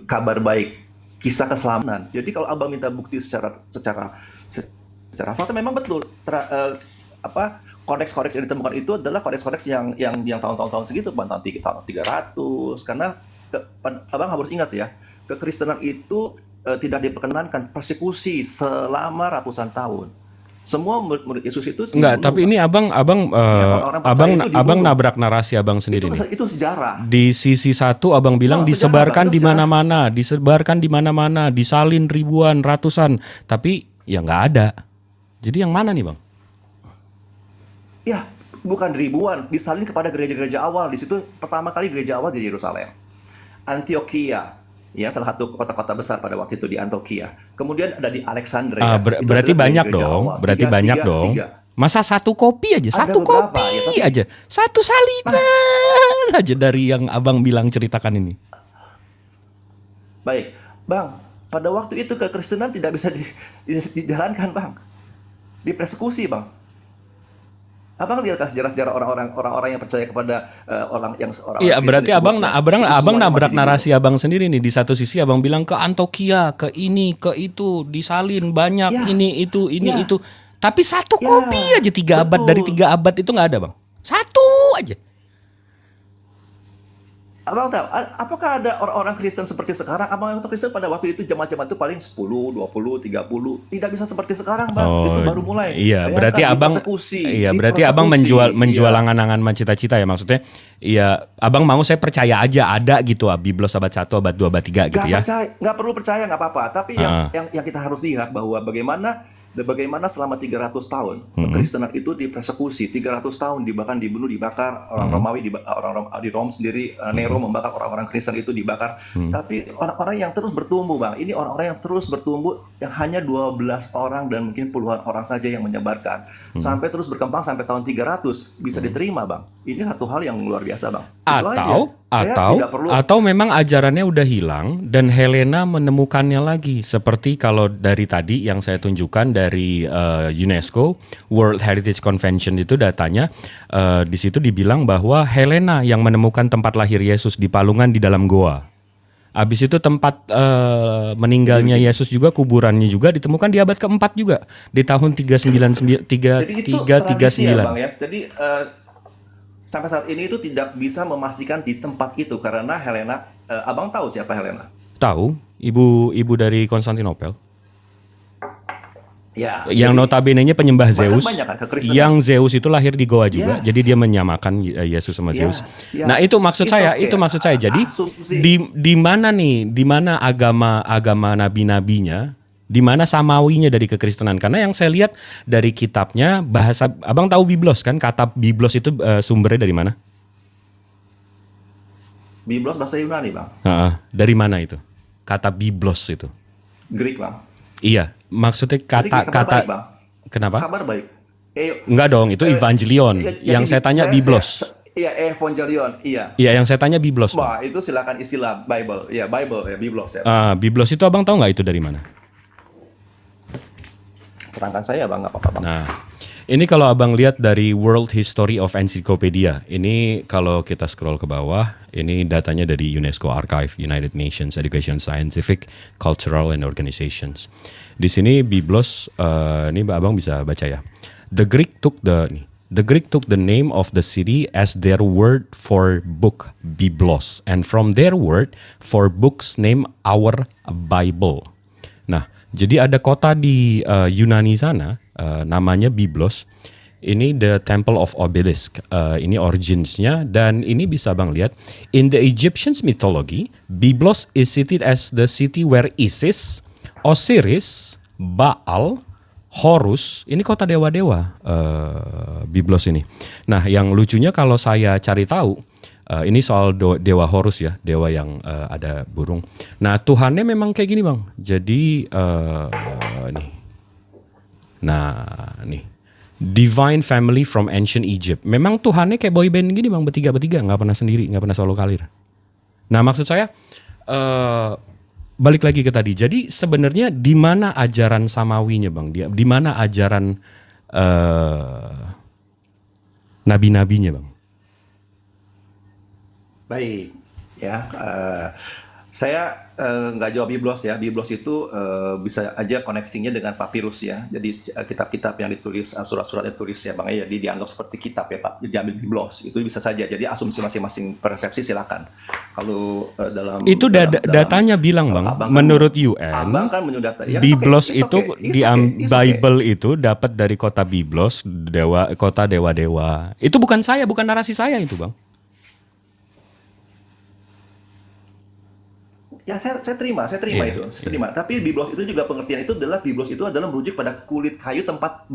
kabar baik, kisah keselamatan. Jadi kalau abang minta bukti secara fakta memang betul. Apa kodeks-kodeks yang ditemukan itu adalah kodeks-kodeks yang tahun-tahun segitu, tahun 300. Karena abang harus ingat ya, kekristenan itu tidak diperkenankan persekusi selama ratusan tahun. Semua murid Yesus itu Enggak, dibunuh, tapi ini Bang. Ya, orang-orang percaya itu abang dibunuh. nabrak narasi abang sendiri nih. Itu sejarah. Di sisi satu abang bilang No, sejarah, Bang. disebarkan Itu di sejarah. mana-mana, disalin ribuan, ratusan, tapi ya nggak ada. Jadi yang mana nih bang? Ya, bukan ribuan, disalin kepada gereja-gereja awal. Di situ pertama kali gereja awal di Yerusalem. Antioquia, ya salah satu kota-kota besar pada waktu itu di Antioquia. Kemudian ada di Alexandria. Itu Berarti adalah banyak gereja dong, awal. berarti Tiga, banyak tiga, dong. tiga. Masa satu kopi aja, Ada satu beberapa kopi ya, tapi aja, satu salinan aja dari yang abang bilang ceritakan ini. baik, Bang. Pada waktu itu kekristenan tidak bisa dijalankan, Bang. Dipersekusi, Bang. Abang lihat sejarah-sejarah orang-orang yang percaya kepada orang-orang Iya, Kristen berarti disebutnya. Itu abang semuanya mati nabrak dibunuh. narasi abang sendiri nih. Di satu sisi abang bilang ke Antokia, ke ini, ke itu, disalin banyak Ya, ini itu. ya, Tapi satu kopi ya, aja 3 abad dari betul. 3 abad itu nggak ada bang. Satu aja. Abang tahu, apakah ada orang-orang Kristen seperti sekarang? Abang orang Kristen pada waktu itu jemaat-jemaat itu paling 10, 20, 30. Tidak bisa seperti sekarang, Bang. Itu Oh baru mulai. iya, Bayangkan berarti abang dipersekusi. menjual Iya. angan-angan cita-cita ya maksudnya. Iya, abang mau saya percaya aja ada gitu Biblos abad 1, abad 2, abad 3 gitu Nggak ya. percaya, nggak perlu percaya, nggak apa-apa. Tapi yang, Heeh. yang yang kita harus lihat bahwa bagaimana selama 300 tahun Mm-mm. kekristenan itu dipersekusi. 300 tahun bahkan dibunuh, dibakar. Orang Mm-mm. Romawi, di Rom sendiri, Nero Mm-mm. membakar orang-orang Kristen itu, dibakar. Mm-mm. Tapi orang-orang yang terus bertumbuh, Bang. Ini orang-orang yang terus bertumbuh, yang hanya 12 orang dan mungkin puluhan orang saja yang menyebarkan. Mm-mm. Sampai terus berkembang sampai tahun 300 bisa Mm-mm. diterima, Bang. Ini satu hal yang luar biasa, Bang. Itu aja. Atau Saya atau tidak perlu. atau memang ajarannya udah hilang dan Helena menemukannya lagi seperti kalau dari tadi yang saya tunjukkan dari UNESCO World Heritage Convention itu datanya di situ dibilang bahwa Helena yang menemukan tempat lahir Yesus di Palungan di dalam goa. Habis itu tempat Jadi meninggalnya begini. Yesus juga kuburannya juga ditemukan di abad keempat juga di tahun 399 Jadi itu tradisi ya, 339. Bang ya. Jadi sampai saat ini itu tidak bisa memastikan di tempat itu karena Helena, Abang tahu siapa Helena? Tahu, ibu dari Konstantinopel. Ya, Yang jadi notabene-nya penyembah bahkan Zeus. banyak kan kekristenan. Yang Zeus itu lahir di goa juga. Jadi dia Yes, menyamakan Yesus sama Zeus. ya, Nah, ya. itu maksud It's saya, okay. Jadi Asumsi. di mana nih? Di mana agama nabi-nabinya? Di mana samawinya dari kekristenan? Karena yang saya lihat dari kitabnya bahasa Abang tahu Biblos kan? Kata Biblos itu sumbernya dari mana? Biblos bahasa Yunani, Bang. Dari mana itu? Kata Biblos itu. Greek, Bang. Iya, maksudnya Jadi kabar baik, Bang. kenapa? Kabar baik. Enggak dong, itu Evangelion. Ya, Yang saya tanya Biblos. iya, Evangelion, iya. Iya, yang saya tanya Biblos, Bang. Wah, itu silakan istilah Bible. Iya, Bible ya, Biblos ya. Biblos itu abang tahu nggak itu dari mana? Terangkan saya, Bang, nggak apa-apa, Bang. Nah, ini kalau abang lihat dari World History of Encyclopedia, ini kalau kita scroll ke bawah, ini datanya dari UNESCO Archive, United Nations Education, Scientific, Cultural, and Organizations. Di sini Biblos, ini abang bisa baca ya. The Greek took the name of the city as their word for book, Biblos, and from their word for books name our Bible. Nah, jadi ada kota di Yunani sana, namanya Biblos. Ini the Temple of Obelisk. Ini originsnya dan ini bisa bang lihat. In the Egyptians mythology, Byblos is cited as the city where Isis, Osiris, Baal, Horus, ini kota dewa-dewa Byblos ini. Nah, yang lucunya kalau saya cari tahu, ini soal dewa Horus ya, dewa yang ada burung. Nah, Tuhannya memang kayak gini bang. Jadi nih, nah nih, Divine Family from Ancient Egypt. Memang Tuhannya kayak boy band gini bang, bertiga, nggak pernah sendiri, nggak pernah solo kalir. Nah, maksud saya balik lagi ke tadi. Jadi sebenarnya di mana ajaran samawinya bang? Di mana ajaran nabi-nabinya bang? Baik, ya. Saya nggak jawab Biblos ya. Biblos itu bisa aja connectingnya dengan papirus ya. Jadi kitab-kitab yang ditulis, surat-surat yang ditulis ya Bang ya, jadi dianggap seperti kitab ya Pak. Jadi diambil Biblos itu bisa saja. Jadi asumsi masing-masing persepsi silakan. Kalau Itu datanya bilang Bang, Abang menurut Abang UN, kan menyudata. Ya, Biblos it's itu okay, it's okay, it's okay. Bible itu dapat dari kota Biblos, kota dewa-dewa. Itu bukan saya, bukan narasi saya itu Bang. Ya saya terima Iya, itu, saya iya. terima. Tapi biblos itu juga pengertian itu adalah biblos itu adalah merujuk pada kulit kayu tempat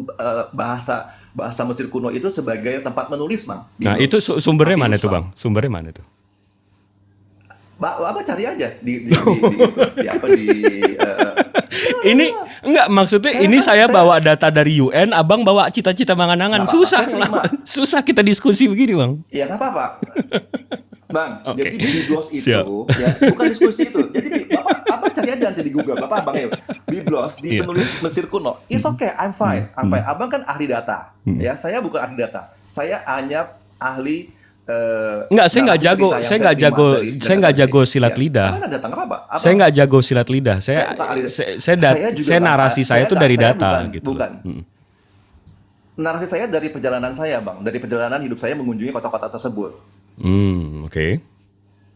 bahasa Mesir kuno itu sebagai tempat menulis, Bang. Nah, Biblos. itu sumbernya mana Papirus, itu Bang? Sumbernya mana itu? Apa cari aja di apa di Ini enggak maksudnya ini saya bawa data dari UN, Abang bawa cita-cita mangan-angan. Nggak apa-apa, Susah, saya terima. susah kita diskusi begini Bang. Ya nggak apa-apa. Bang, Oke. jadi biblos itu Siap. ya bukan diskusi itu. Jadi Bapak cari aja nanti di Google. Bapak Bang ya, biblos di Iya. penulis Mesir kuno. It's okay, I'm fine. I'm fine. Abang kan ahli data. Ya, saya bukan ahli data. Saya hanya ahli Enggak, saya nggak narasi jago, cerita yang saya nggak terima jago, dari saya nggak data jago dari silat ya. lidah. Abang ada data nggak apa-apa. Saya nggak jago silat lidah. Saya bukan ahli. Saya Saya narasi saya itu dari data bukan, gitu. bukan. Narasi saya dari perjalanan saya, Bang. Dari perjalanan hidup saya mengunjungi kota-kota tersebut. Oke.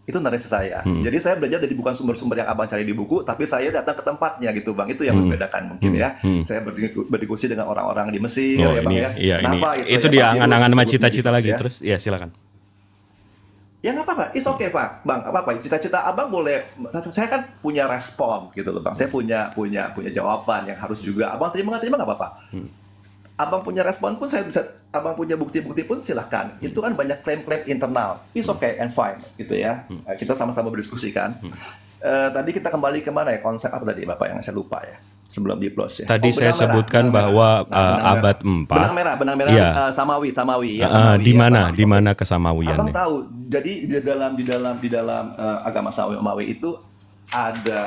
Itu narasi saya. Jadi saya belajar dari bukan sumber-sumber yang abang cari di buku, tapi saya datang ke tempatnya gitu bang. Itu yang membedakan mungkin ya. Saya berdiskusi dengan orang-orang di Mesir Oh, ya bang ini, ya. iya, Kenapa ini. itu Itu ya, dia Pak, angan-angan sama disebut cita-cita Biblos, lagi. ya. Terus, ya silakan. Ya nggak apa-apa, it's okay pak, bang. Apa-apa, cita-cita abang boleh. Saya kan punya respon gitu loh bang. Saya punya jawaban yang harus juga abang terima nggak apa-apa. Abang punya respon pun saya bisa, abang punya bukti-bukti pun silahkan. Itu kan banyak klaim-klaim internal. It's okay and fine gitu ya. Kita sama-sama berdiskusi kan. Tadi kita kembali ke mana ya, konsep apa tadi Bapak yang saya lupa ya sebelum Biblos ya. Tadi saya benang merah, sebutkan benang bahwa merah. Nah, benang abad merah. 4. Benang merah Iya. Samawi ya, Di Samawi, mana ya. di mana Abang kesamawiannya? tahu, jadi di dalam agama Samawi itu ada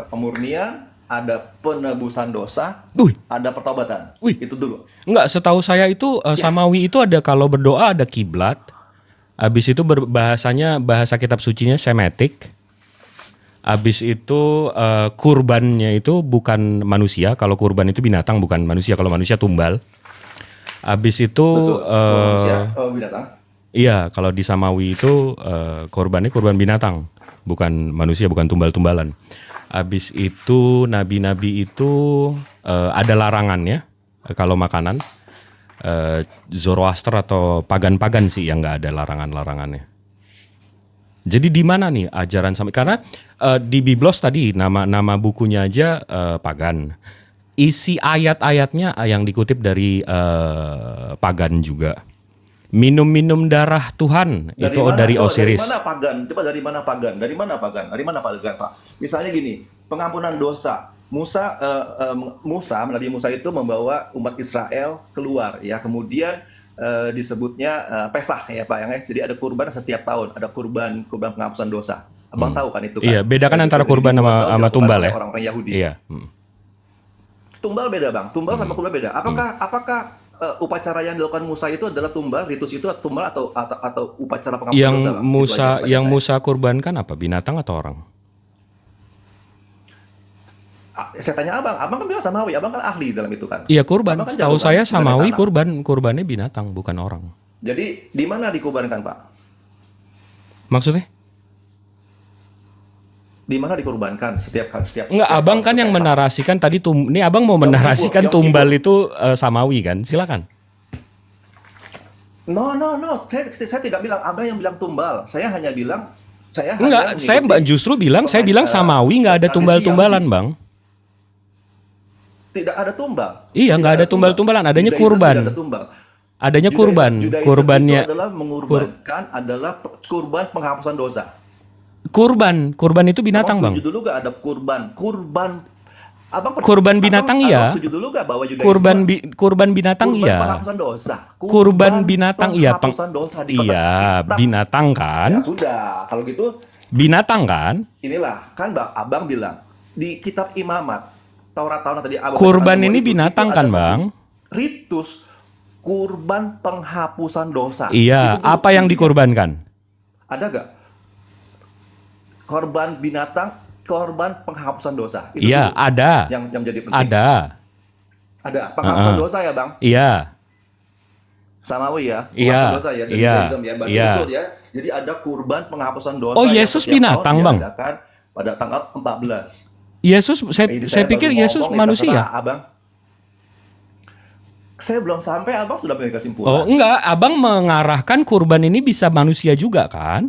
pemurnian, ada penebusan dosa, Wih. ada pertobatan. Wih. Itu dulu. Enggak, setahu saya itu Samawi itu ada kalau berdoa ada kiblat. Habis itu bahasanya bahasa kitab sucinya Semitic. Habis itu kurbannya itu bukan manusia. Kalau kurban itu binatang bukan manusia. Kalau manusia tumbal. Habis itu Betul. Manusia, binatang. iya, kalau di Samawi itu korbannya korban binatang, bukan manusia, bukan tumbal-tumbalan. Habis itu nabi-nabi itu ada larangannya kalau makanan. Zoroaster atau pagan-pagan sih yang nggak ada larangan-larangannya. Jadi di mana nih ajaran sampai karena di Biblos tadi nama bukunya aja pagan. Isi ayat-ayatnya yang dikutip dari pagan juga. Minum-minum darah Tuhan itu dari Osiris. Dari mana pagan? Coba dari mana pagan? Dari mana pagan? Dari mana pagan, Pak? Misalnya gini, pengampunan dosa. Nabi Musa itu membawa umat Israel keluar ya. Kemudian disebutnya Pesah ya Pak ya. Jadi ada kurban setiap tahun, ada kurban penghapusan dosa. Abang tahu kan itu kan? Iya, bedakan antara kurban sama tumbal ya. Orang-orang Yahudi. Iya. Tumbal beda bang, tumbal sama kurban beda. Apakah upacara yang dilakukan Musa itu adalah tumbal, ritus itu tumbal atau upacara penghapusan Yang dosa? Bang? Yang Musa kurbankan apa? Binatang atau orang? Saya tanya abang kan bilang Samawi, abang kan ahli dalam itu kan? Iya kurban. Abang kan Setahu jago, kan? saya Benar, Samawi tanah. kurbannya binatang bukan orang. Jadi di mana dikurbankan Pak? Maksudnya? Di mana dikurbankan setiap Enggak, abang kan yang Pesah. menarasikan tadi ini abang mau menarasikan Yom Kippur. tumbal itu Samawi kan? Silakan. No. Saya tidak bilang abang yang bilang tumbal. Saya hanya bilang Enggak, saya justru bilang saya bilang Samawi nggak ada tradisi tumbal-tumbalan, Yahudi. Bang. Tidak ada tumbal. Iya, nggak ada tumbal-tumbalan, adanya Judaism kurban. Tidak ada tumbal. Adanya kurban. Judaism Kurbannya itu adalah mengurbankan adalah kurban penghapusan dosa. kurban itu binatang, Abang Bang. setuju dulu gak ada kurban? Kurban binatang iya. Abang setuju dulu gak bahwa Judaism Kurban binatang kurban iya. penghapusan dosa? Kurban binatang iya, penghapusan dosa di iya, kitab. binatang kan? Ya sudah, kalau gitu Binatang kan? inilah kan abang bilang di kitab Imamat Taurat tadi abang Kurban bacakan semua ini itu binatang ada kan, satu Bang? ritus kurban penghapusan dosa. Iya, Itu apa yang dikorbankan? ada gak? korban binatang, korban penghapusan dosa. Itu Iya, dulu ada. yang jadi penting. Ada. Ada penghapusan Heeh. dosa ya, Bang. Iya. Samawi ya, penghapusan Iya. dosa ya, dari Iya. Judaism ya, berarti Iya. betul ya. Jadi ada kurban penghapusan dosa Oh, yang Yesus setiap tahun binatang, Bang. diadakan pada tanggal 14. Yesus, saya Ini saya saya baru pikir Yesus ngomong nih, terserah manusia. Abang. Saya belum sampai, Abang sudah punya Oh, kesimpulan. enggak, Abang mengarahkan kurban ini bisa manusia juga kan?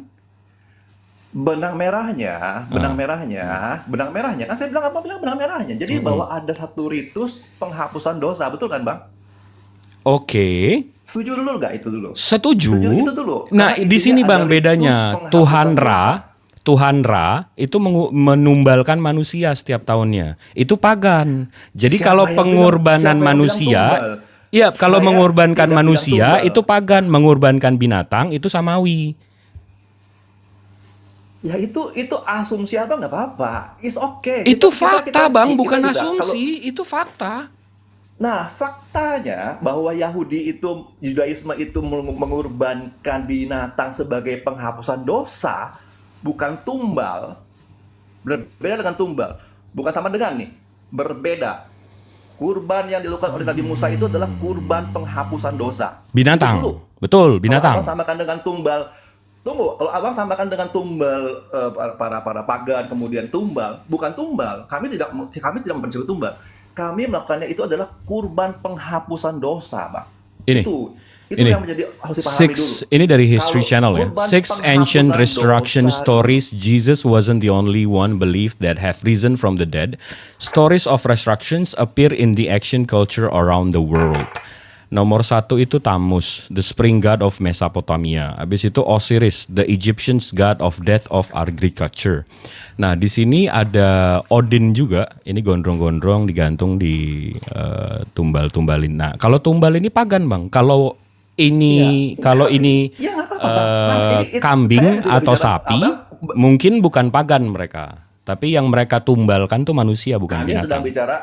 Benang merahnya, benang Ah. merahnya, benang merahnya kan saya bilang apa bilang benang merahnya. Jadi bahwa ada satu ritus penghapusan dosa, betul kan, Bang? Oke. Setuju dulu nggak itu dulu? Setuju. Setuju itu dulu. Nah, Karena di intinya sini ada Bang ritus bedanya. penghapusan dosa. Tuhan Ra itu menumbalkan manusia setiap tahunnya. Itu pagan. Jadi Siapa kalau yang bilang- pengorbanan siapa yang bilang manusia, tumbal? iya, kalau Saya mengorbankan tidak bilang manusia tumbal. itu pagan, mengorbankan binatang itu samawi. Ya itu asumsi Abang nggak apa-apa. It's okay. Itu Kita- fakta, kita- Bang, kita bukan bisa. asumsi, itu fakta. Nah, faktanya bahwa Yahudi itu, Yudaisme itu mengorbankan binatang sebagai penghapusan dosa, bukan tumbal. Berbeda dengan tumbal. Bukan sama dengan nih. Berbeda. Kurban yang dilakukan oleh Nabi Musa itu adalah kurban penghapusan dosa. Binatang. Itu dulu. Betul, Kalau binatang. Abang samakan dengan tumbal, tunggu. Kalau Abang samakan dengan tumbal para pagan, kemudian tumbal, bukan tumbal. Kami tidak mempercayai tumbal. Kami melakukannya itu adalah kurban penghapusan dosa, Bang. Ini. Itu Ini. yang menjadi harus dipahami dulu. Ini dari History Kalau Channel ya. kurban 6 ancient penghapusan resurrection dosa- stories. Jesus wasn't the only one believed that have risen from the dead. Stories of resurrections appear in the ancient culture around the world. Nomor 1 itu Tammuz, the spring god of Mesopotamia. Habis itu Osiris, the Egyptians god of death of agriculture. Nah, di sini ada Odin juga. Ini gondrong-gondrong digantung di tumbal-tumbalin. Nah, kalau tumbal ini pagan, Bang. Kalau ini Iya. kalau ini Ya, nggak apa-apa, Bang. Nah, ini- kambing saya juga atau bicara, sapi, Abang, mungkin bukan pagan mereka. Tapi yang mereka tumbalkan tuh manusia, bukan kami sedang binatang. bicara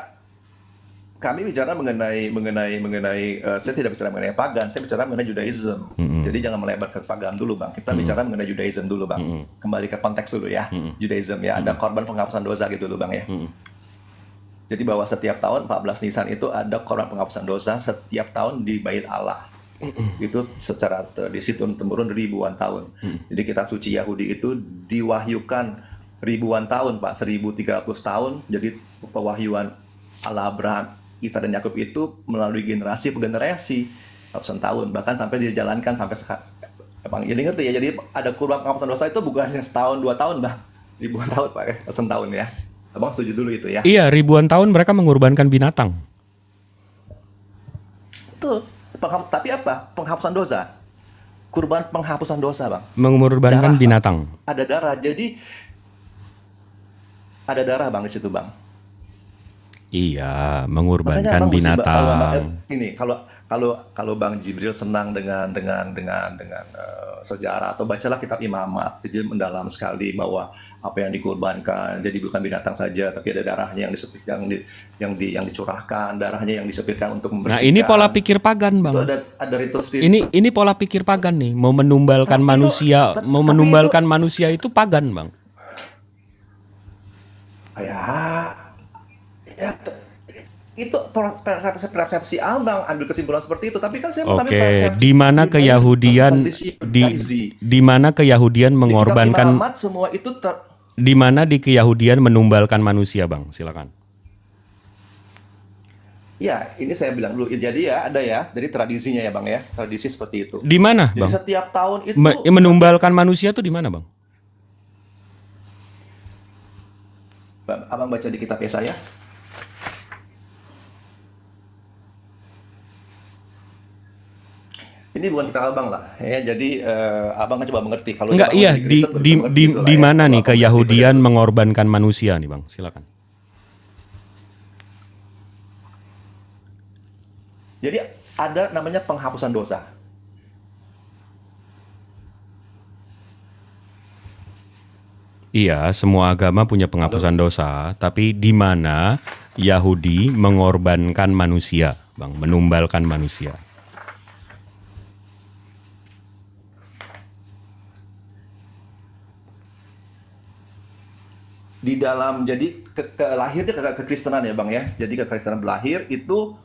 mengenai saya tidak bicara mengenai pagan, saya bicara mengenai Judaism. Jadi jangan melebar ke pagan dulu, Bang. Kita bicara mengenai Judaism dulu, Bang. Kembali ke konteks dulu ya. Judaism ya, ada korban penghapusan dosa gitu dulu, Bang ya. Jadi bahwa setiap tahun 14 Nisan itu ada korban penghapusan dosa setiap tahun di Bait Allah. Itu secara tradisi turun-temurun ribuan tahun. Jadi kitab suci Yahudi itu diwahyukan ribuan tahun, Pak, 1300 tahun. Jadi pewahyuan Allah Abraham, Isa dan Yakub itu melalui generasi per generasi ratusan tahun, bahkan sampai dijalankan sampai sekarang. Bang, jadi ngerti ya, jadi ada kurban penghapusan dosa itu bukan hanya setahun 2 tahun, Bang, ribuan tahun, Pak, ya, ratusan tahun ya. Abang setuju dulu itu ya. Iya, ribuan tahun mereka mengorbankan binatang. Betul. Tapi apa? Penghapusan dosa. Kurban penghapusan dosa, Bang. Mengorbankan Darah, Bang. binatang. Ada darah, jadi ada darah, Bang, di situ, Bang. Iya, Makanya mengorbankan Abang mesti binatang. ini kalau Bang Jibril senang dengan sejarah, atau bacalah kitab Imamat, jadi mendalam sekali bahwa apa yang dikorbankan jadi bukan binatang saja, tapi ada darahnya yang dicurahkan, darahnya yang disepitkan untuk Nah, membersihkan. ini pola pikir pagan, itu Bang. ada ritus Ini pola pikir pagan nih, mau menumbalkan Tapi manusia, itu- mau tapi menumbalkan manusia itu pagan, Bang. ya itu persepsi Abang ambil kesimpulan seperti itu, tapi kan saya Oke, persepsi di mana pribadi, Keyahudian tradisi. di mana Keyahudian Di kitab mengorbankan, Imamat semua itu di mana di Keyahudian menumbalkan manusia, Bang? Silakan. ya, ini saya bilang dulu. Jadi ya ada ya, jadi tradisinya ya, Bang ya, tradisi seperti itu. Di mana, Jadi Bang? setiap tahun itu Menumbalkan manusia tuh di mana, Bang? Abang baca di kitab Yesaya. Ini bukan kitab Abang lah ya. Jadi Abang kan coba mengerti kalau Enggak, Abang iya, jadi di Kristen, di baru bisa di mengerti itu di lah ya. mana Kalau nih Abang mengerti Keyahudian benar. mengorbankan manusia nih, Bang? Silakan. Jadi ada namanya penghapusan dosa. Iya, semua agama punya penghapusan dosa, tapi di mana Yahudi mengorbankan manusia, Bang, menumbalkan manusia. di dalam, jadi lahirnya kekristenan ya Bang ya. Jadi kekristenan berlahir itu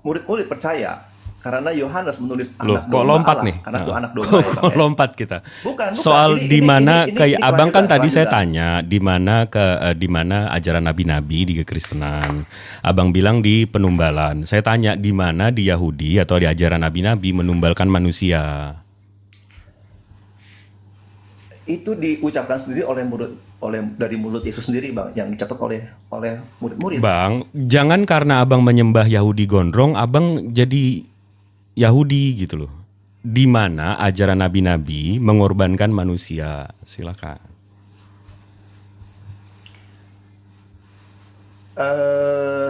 murid-murid percaya karena Yohanes menulis Loh, anak kok domba lompat Allah, nih? karena itu Nah, anak domba ya Bang kok ya. lompat kita. Bukan, Soal ini di mana kayak ini abang kan kelanjutan, tadi saya kelanjutan. tanya di mana ajaran nabi-nabi di kekristenan. Abang bilang di penumbalan. Saya tanya di mana di Yahudi atau di ajaran nabi-nabi menumbalkan manusia. Itu diucapkan sendiri dari mulut Yesus sendiri Bang, yang dicatat oleh murid-murid. Bang, jangan karena abang menyembah Yahudi gondrong, abang jadi Yahudi gitu loh. Di mana ajaran nabi-nabi mengorbankan manusia. Silakan. eh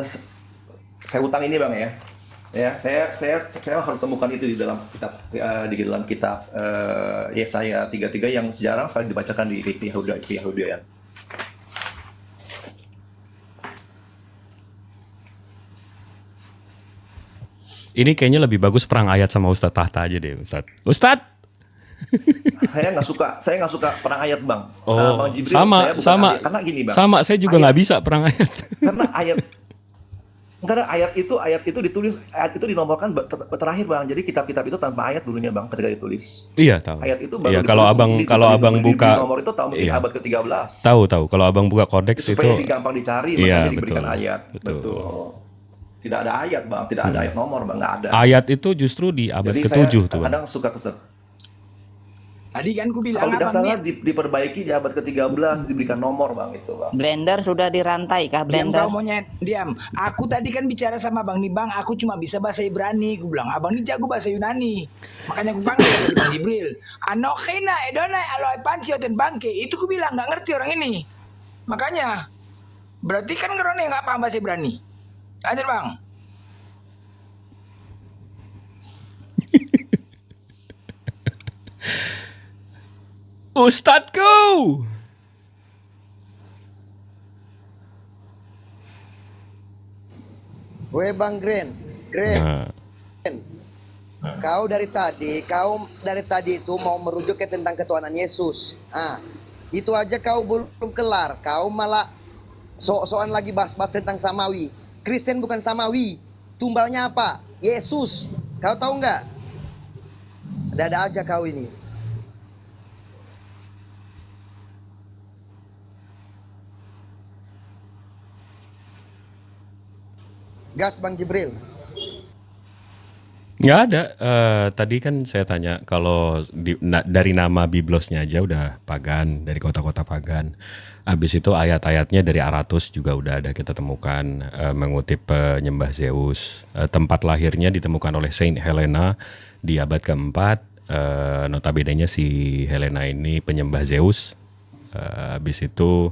saya utang ini Bang ya. Ya, saya harus temukan itu di dalam kitab Yesaya 33 yang jarang sekali dibacakan di Yahudian. Ini kayaknya lebih bagus perang ayat sama Ustadz Tahta aja deh, Ustadz. Ustadz! Saya nggak suka perang ayat Bang. Oh, Bang Jibril, sama, saya bukan sama. ahli. Karena gini Bang, Sama, saya juga ayat nggak bisa perang ayat. karena ayat itu ditulis, ayat itu dinomorkan terakhir Bang. Jadi kitab-kitab itu tanpa ayat dulunya Bang ketika ditulis. Iya, tahu. Ayat itu baru Iya, ditulis kalau abang di buka, nomor itu tahun mungkin iya, abad ke-13. tahu. Kalau abang buka kodeks itu, Supaya gampang dicari, iya, makanya diberikan betul. ayat. Betul. Betul. Tidak ada ayat Bang, tidak ada ayat nomor Bang, nggak ada. Ayat itu justru di abad Jadi saya ke-7 tuh, Bang. kadang suka kesel. Tadi kan ku bilang Kalau tidak abang salah nih, diperbaiki di abad ke-13, diberikan nomor Bang itu Bang. Blender sudah dirantai kah diam blender? kau monyet, diam. Aku tadi kan bicara sama bang nih bang, aku cuma bisa bahasa Ibrani. Ku bilang abang nih jago bahasa Yunani. Makanya ku panggil tadi bang Jibril. Anokhina edonai aloi pansioten bangke. Itu ku bilang nggak ngerti orang ini. Makanya berarti kan orang yang nggak paham bahasa Ibrani. Lanjut bang. Ustadku! Gue Bang Gren, Nah, kau dari tadi itu mau merujuk ke tentang ketuhanan Yesus. Ah, itu aja kau belum kelar. Kau malah sok-sokan lagi bahas-bahas tentang Samawi. Kristen bukan Samawi. Tumbalnya apa? Yesus. Kau tahu nggak? Ada aja kau ini. Gas Bang Jibril. nggak ada. Tadi kan saya tanya kalau dari nama biblosnya aja udah pagan, dari kota-kota pagan. Habis itu ayat-ayatnya dari Aratus juga udah ada kita temukan, mengutip penyembah Zeus. Tempat lahirnya ditemukan oleh Saint Helena di abad keempat. Notabene-nya si Helena ini penyembah Zeus. Habis itu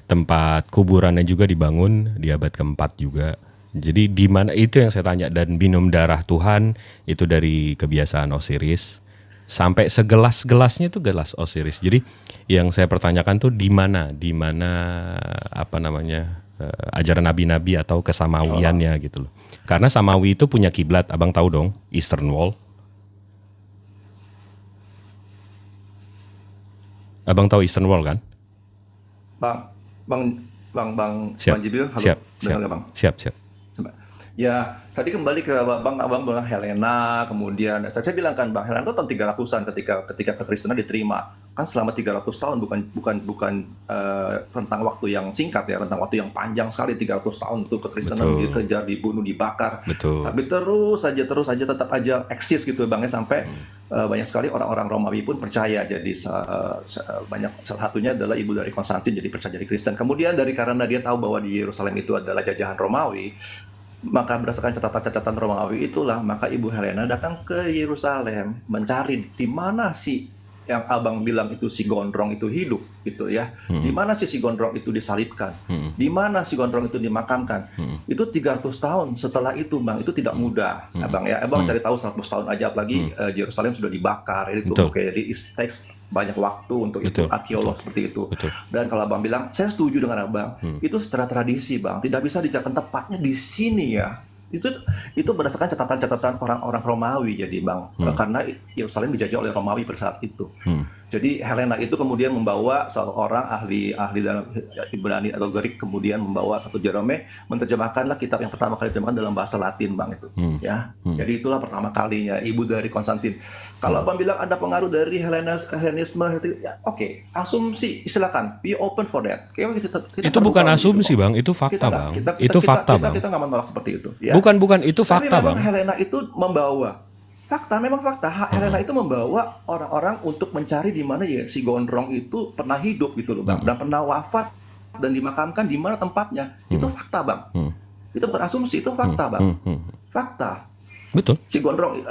tempat kuburannya juga dibangun di abad keempat juga. Jadi di mana itu yang saya tanya, dan minum darah Tuhan itu dari kebiasaan Osiris sampai segelas-gelasnya itu gelas Osiris. Jadi yang saya pertanyakan tuh di mana apa namanya ajaran nabi-nabi atau kesamawiannya gitu loh. Karena Samawi itu punya kiblat, abang tahu dong, Eastern Wall. Abang tahu Eastern Wall kan? Bang Siap, Jibril, halo. siap, Dengar siap, nggak, Bang? siap. Coba. Ya, tadi kembali ke abang bilang Helena, kemudian saya bilang kan Bang, Helena itu tahun 300-an ketika kekristenan diterima. Kan selama 300 tahun bukan rentang waktu yang singkat ya, rentang waktu yang panjang sekali, 300 tahun untuk kekristenan Betul. dikejar, dibunuh, dibakar. Betul. Tapi terus saja tetap aja eksis gitu Bang ya, sampai banyak sekali orang-orang Romawi pun percaya. Jadi salah satunya adalah ibu dari Konstantin jadi percaya jadi Kristen. Kemudian karena dia tahu bahwa di Yerusalem itu adalah jajahan Romawi, maka berdasarkan catatan-catatan Romawi itulah, maka Ibu Helena datang ke Yerusalem mencari di mana sih yang abang bilang itu si gondrong itu hidup gitu ya. Di mana sih si gondrong itu disalibkan? Di mana si gondrong itu dimakamkan? Itu 300 tahun setelah itu Bang, itu tidak mudah. Abang ya, abang cari tahu 100 tahun aja, apalagi Yerusalem sudah dibakar. Itu Betul. jadi it takes banyak waktu untuk itu, Betul, arkeolog betul, seperti itu. betul. Dan kalau abang bilang, saya setuju dengan abang, itu secara tradisi Bang, tidak bisa dicatakan tepatnya di sini ya. Itu berdasarkan catatan-catatan orang-orang Romawi jadi Bang, karena Yerusalem dijajah oleh Romawi pada saat itu. Jadi Helena itu kemudian membawa seorang ahli dalam Ibrani atau Greek, kemudian membawa satu Jerome menerjemahkanlah kitab yang pertama kali diterjemahkan dalam bahasa Latin, Bang, itu. Ya. Jadi itulah pertama kalinya ibu dari Konstantin. Kalau Abang bilang ada pengaruh dari Helenisme, ya, oke, asumsi silakan, be open for that. Itu bukan asumsi, Bang, itu fakta, Bang. Itu fakta, Bang. Kita nggak menolak seperti itu. Ya. Bukan, itu Tapi fakta, memang Bang. Helena itu membawa memang fakta. Helena itu membawa orang-orang untuk mencari di mana ya si Gondrong itu pernah hidup gitu loh, Bang, dan pernah wafat dan dimakamkan di mana tempatnya. Itu fakta, Bang. Itu bukan asumsi, itu fakta, Bang. Fakta. Betul. Si Gondrong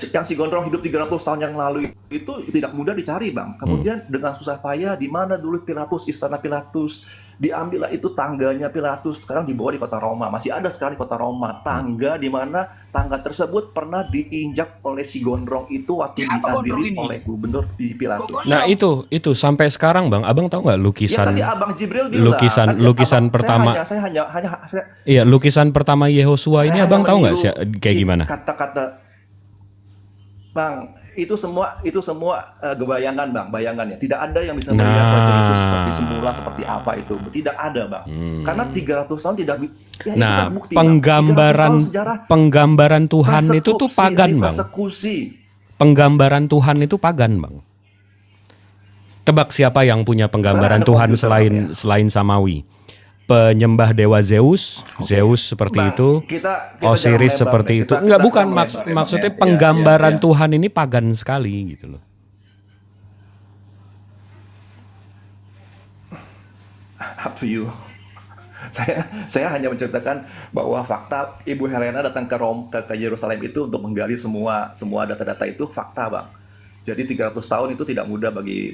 yang si Gondrong hidup 300 tahun yang lalu itu tidak mudah dicari, Bang. Kemudian dengan susah payah di mana dulu Pilatus, istana Pilatus, diambillah itu tangganya Pilatus, sekarang dibawa di kota Roma. Masih ada sekarang di kota Roma tangga di mana tangga tersebut pernah diinjak oleh si Gondrong itu waktu diadili oleh gubernur di Pilatus. Nah, itu sampai sekarang, Bang. Abang tahu nggak lukisan? Ya tadi Abang Jibril bilang. Lukisan pertama. Iya, lukisan pertama Yehosua ini Abang tahu nggak sih kayak gimana? Kata-kata, Bang, itu semua kebayangan, Bang, bayangannya. Tidak ada yang bisa melihat wajah itu seperti semula, seperti apa itu. Tidak ada, Bang. Karena 300 tahun tidak. Ya, nah, itu kan bukti, penggambaran Tuhan itu tuh pagan, Bang. Penggambaran Tuhan itu pagan, Bang. Tebak siapa yang punya penggambaran Tuhan selain Samawi? Penyembah dewa Zeus seperti Bang, itu, kita Osiris jangan seperti lebar, itu. kita Enggak, bukan lebar, maksudnya ya. penggambaran Ya. Tuhan ini pagan sekali gitu loh. Up to you. Saya hanya menceritakan bahwa fakta Ibu Helena datang ke Yerusalem itu untuk menggali semua data-data itu fakta, Bang. Jadi 300 tahun itu tidak mudah bagi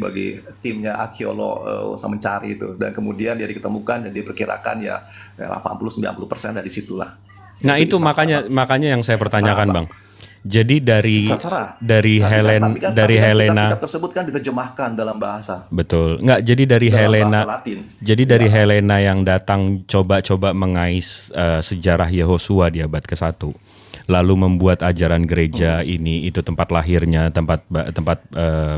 timnya arkeolog mencari itu, dan kemudian dia diketemukan dan diperkirakan ya 80-90% dari situlah. Nah, itu makanya yang saya pertanyakan, Bang. Jadi dari Helena kitab tersebut kan diterjemahkan dalam bahasa. Betul. Enggak, jadi dari dalam Helena. bahasa Latin. Jadi dari Helena yang datang coba-coba mengais sejarah Yehosua di abad ke-1. Lalu membuat ajaran gereja ini, itu tempat lahirnya, tempat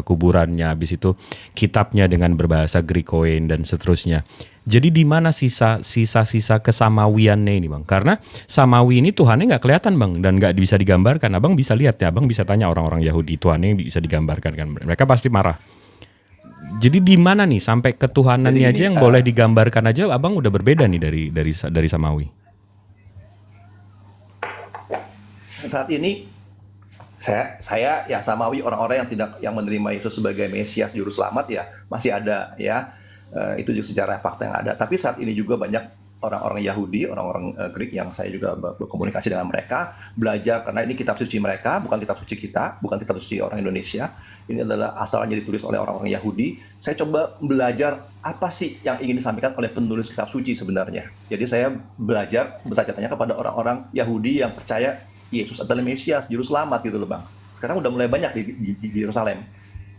kuburannya, habis itu kitabnya dengan berbahasa Grikoin dan seterusnya. Jadi di mana sisa-sisa kesamawiannya ini, Bang? Karena Samawi ini Tuhannya nggak kelihatan, Bang, dan nggak bisa digambarkan. Abang bisa lihat ya, Abang bisa tanya orang-orang Yahudi Tuhannya bisa digambarkan kan? Mereka pasti marah. Jadi di mana nih sampai ketuhanannya aja yang boleh digambarkan aja, Abang udah berbeda nih dari Samawi. Saat ini saya ya Samawi, orang-orang yang menerima Yesus sebagai Mesias juru selamat ya masih ada ya. Itu juga sejarah fakta yang ada. Tapi saat ini juga banyak orang-orang Yahudi, orang-orang Greek yang saya juga berkomunikasi dengan mereka, belajar karena ini kitab suci mereka, bukan kitab suci kita, bukan kitab suci orang Indonesia. Ini adalah asalnya ditulis oleh orang-orang Yahudi. Saya coba belajar apa sih yang ingin disampaikan oleh penulis kitab suci sebenarnya. Jadi saya belajar bertanya-tanya kepada orang-orang Yahudi yang percaya Yesus adalah Mesias, juru selamat gitu loh, Bang. Sekarang udah mulai banyak di Yerusalem.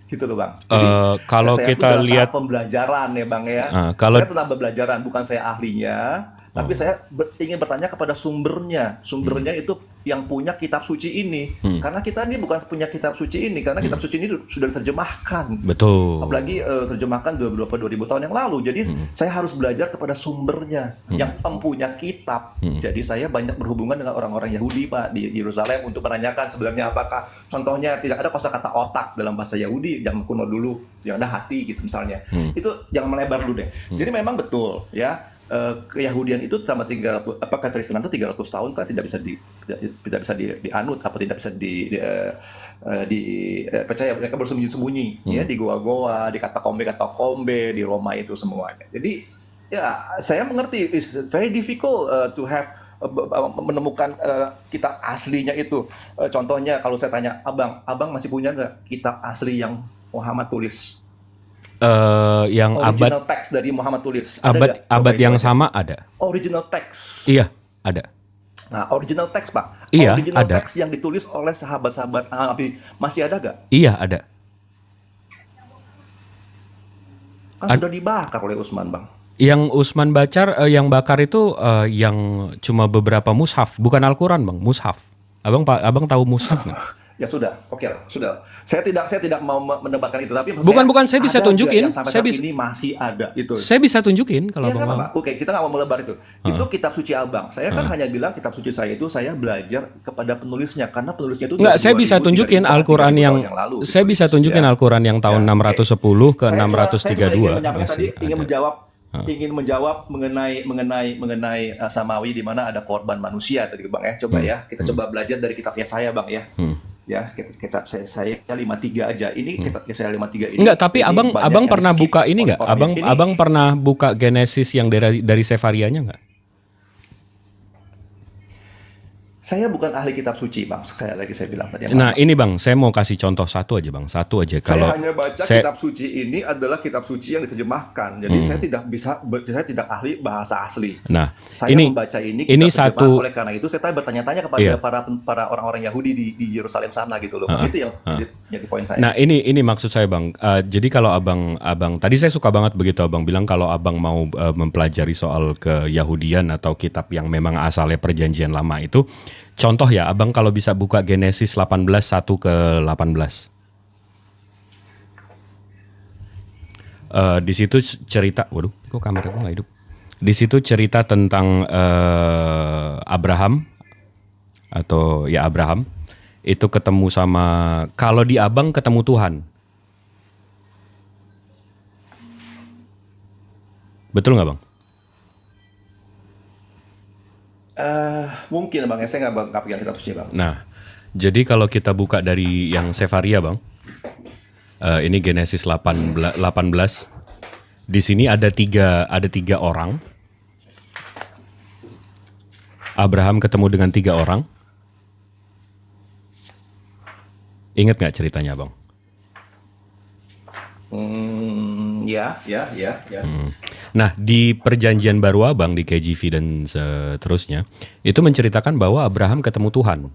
Gitu loh, Bang. Jadi, kalau kita lihat pembelajaran ya, Bang ya. Saya tentang pembelajaran, bukan saya ahlinya, tapi saya ingin bertanya kepada sumbernya. Sumbernya itu yang punya kitab suci ini. Karena kita ini bukan punya kitab suci ini, karena kitab suci ini sudah diterjemahkan. Betul. Apalagi terjemahkan 2000 tahun yang lalu. Jadi saya harus belajar kepada sumbernya yang mempunya kitab. Jadi saya banyak berhubungan dengan orang-orang Yahudi, Pak, di Yerusalem untuk menanyakan sebenarnya apakah contohnya tidak ada kosakata otak dalam bahasa Yahudi yang kuno dulu, yang ada hati gitu misalnya. Itu jangan melebar dulu deh. Jadi memang betul ya. Keyahudian itu selama 300, kekristenan itu 300 tahun kan tidak bisa dianut, apa tidak bisa percaya. Mereka bersembunyi-sembunyi ya di goa-goa, di katakombe di Roma itu semuanya. Jadi ya saya mengerti it's very difficult to have menemukan kitab aslinya itu. Contohnya kalau saya tanya abang masih punya nggak kitab asli yang Muhammad tulis? Yang original text dari Muhammad tulis. Abad yang sama ada. Original text. Iya, ada. Nah, original text, Pak. Iya, original ada. text yang ditulis oleh sahabat-sahabat Nabi masih ada gak? Iya, ada. Kan sudah dibakar oleh Utsman, Bang. Yang Utsman yang bakar itu yang cuma beberapa mushaf, bukan Al-Quran, Bang, mushaf. Abang tahu mushaf nggak? Ya sudah, oke lah, sudah. Saya tidak mau mendebatkan itu, tapi maksud Bukan, saya bisa ada nggak tunjukin. yang sampai Saya saat bisa ini masih ada itu. saya bisa tunjukin kalau Iya Abang nggak mau. apa-apa. Oke, kita nggak mau melebar itu. Itu kitab suci Abang. Saya kan hanya bilang kitab suci saya itu saya belajar kepada penulisnya karena penulisnya itu Enggak, dari saya bisa 2000, tunjukin 3000, Al-Qur'an 3000 yang tahun lalu saya bisa ditulis, tunjukin ya. Al-Qur'an yang tahun Ya, oke. 610 ke Saya cuma 632 ingin masih menjawab ada. ingin menjawab mengenai Samawi di mana ada korban manusia tadi Bang ya. Coba ya, kita coba belajar dari kitabnya saya Bang ya. Ya, saya 53 aja. Ini kitabnya saya 53 ini. Enggak, tapi ini abang banyak abang yang pernah skip buka ini oleh enggak? orang ini. Abang pernah buka Genesis yang dari Sefarianya enggak? Saya bukan ahli kitab suci, Bang. Sekali lagi saya bilang tadi. Nah, ini Bang, saya mau kasih contoh satu aja, Bang. Satu aja. Kalau Saya hanya baca kitab suci ini adalah kitab suci yang diterjemahkan. Jadi saya tidak ahli bahasa asli. Nah, Saya ini membaca ini ini kitab terjemahan, satu oleh karena itu saya bertanya-tanya kepada Iya. para orang-orang Yahudi di Yerusalem sana gitu loh. Itu yang jadi poin saya. Nah, ini maksud saya, Bang. Jadi kalau abang tadi saya suka banget begitu abang bilang kalau abang mau mempelajari soal keyahudian atau kitab yang memang asalnya perjanjian lama itu, contoh ya, abang kalau bisa buka Genesis 18 1 ke 18. Di situ cerita, waduh, kok kamera gue nggak hidup. Di situ cerita tentang Abraham atau ya Abraham itu ketemu sama, kalau di abang ketemu Tuhan. Betul nggak Bang? Mungkin Bang, ya saya nggak pegang kitab suci Bang. Nah, jadi kalau kita buka dari yang Sefaria Bang, ini Genesis 18. Di sini ada tiga orang. Abraham ketemu dengan 3 orang. Ingat nggak ceritanya Bang? Ya. Nah, di perjanjian baru abang di KJV dan seterusnya, itu menceritakan bahwa Abraham ketemu Tuhan.